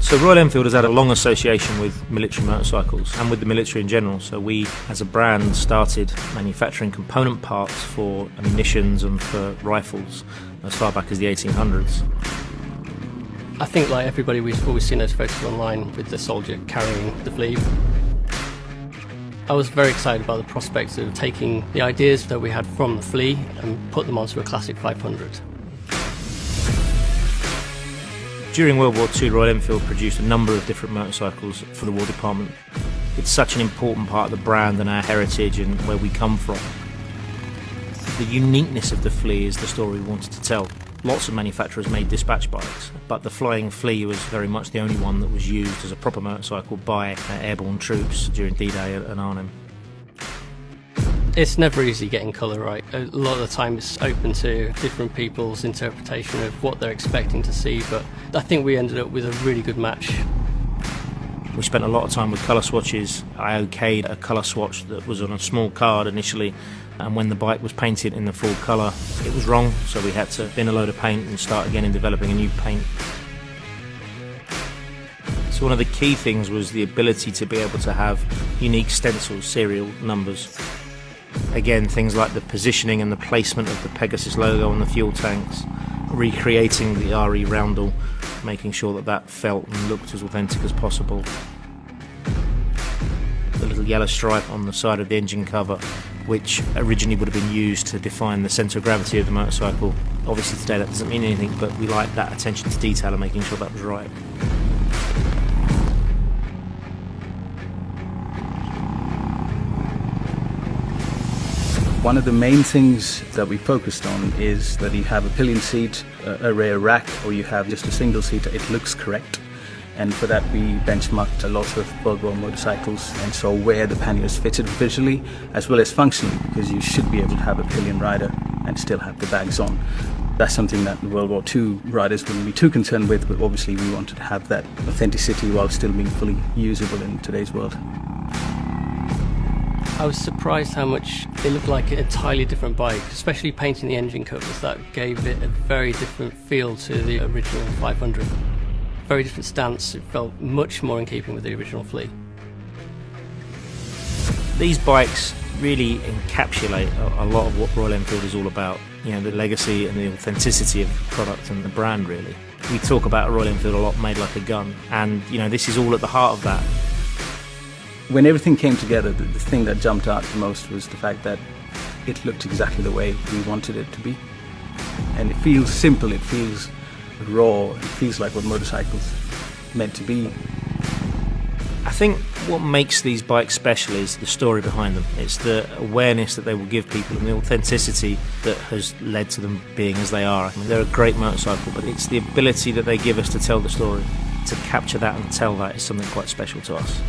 So Royal Enfield has had a long association with military motorcycles and with the military in general. So we, as a brand, started manufacturing component parts for munitions and for rifles as far back as the 1800s. I think, like everybody, we've always seen those photos online with the soldier carrying the flea. I was very excited about the prospect of taking the ideas that we had from the flea and put them onto a Classic 500. During World War II, Royal Enfield produced a number of different motorcycles for the War Department. It's such an important part of the brand and our heritage and where we come from. The uniqueness of the flea is the story we wanted to tell. Lots of manufacturers made dispatch bikes, but the Flying Flea was very much the only one that was used as a proper motorcycle by airborne troops during D-Day at Arnhem. It's never easy getting colour right. A lot of the time it's open to different people's interpretation of what they're expecting to see, but I think we ended up with a really good match. We spent a lot of time with colour swatches. I okayed a colour swatch that was on a small card initially, and when the bike was painted in the full colour, it was wrong, so we had to bin a load of paint and start again in developing a new paint. So one of the key things was the ability to be able to have unique stencils, serial numbers. Again, things like the positioning and the placement of the Pegasus logo on the fuel tanks, recreating the RE roundel, making sure that that felt and looked as authentic as possible. The little yellow stripe on the side of the engine cover, which originally would have been used to define the centre of gravity of the motorcycle. Obviously today that doesn't mean anything, but we like that attention to detail and making sure that was right. One of the main things that we focused on is that you have a pillion seat, a rear rack, or you have just a single seater. It looks correct. And for that we benchmarked a lot of World War motorcycles and saw where the panniers fitted visually as well as functionally, because you should be able to have a pillion rider and still have the bags on. That's something that World War II riders wouldn't be too concerned with, but obviously we wanted to have that authenticity while still being fully usable in today's world. I was surprised how much it looked like an entirely different bike, especially painting the engine covers. That gave it a very different feel to the original 500. Very different stance. It felt much more in keeping with the original Flea. These bikes really encapsulate a lot of what Royal Enfield is all about. You know, the legacy and the authenticity of the product and the brand, really. We talk about Royal Enfield a lot, made like a gun, and you know, this is all at the heart of that. When everything came together, the thing that jumped out the most was the fact that it looked exactly the way we wanted it to be. And it feels simple, it feels raw, it feels like what motorcycles meant to be. I think what makes these bikes special is the story behind them. It's the awareness that they will give people and the authenticity that has led to them being as they are. I mean, they're a great motorcycle, but it's the ability that they give us to tell the story. To capture that and tell that is something quite special to us.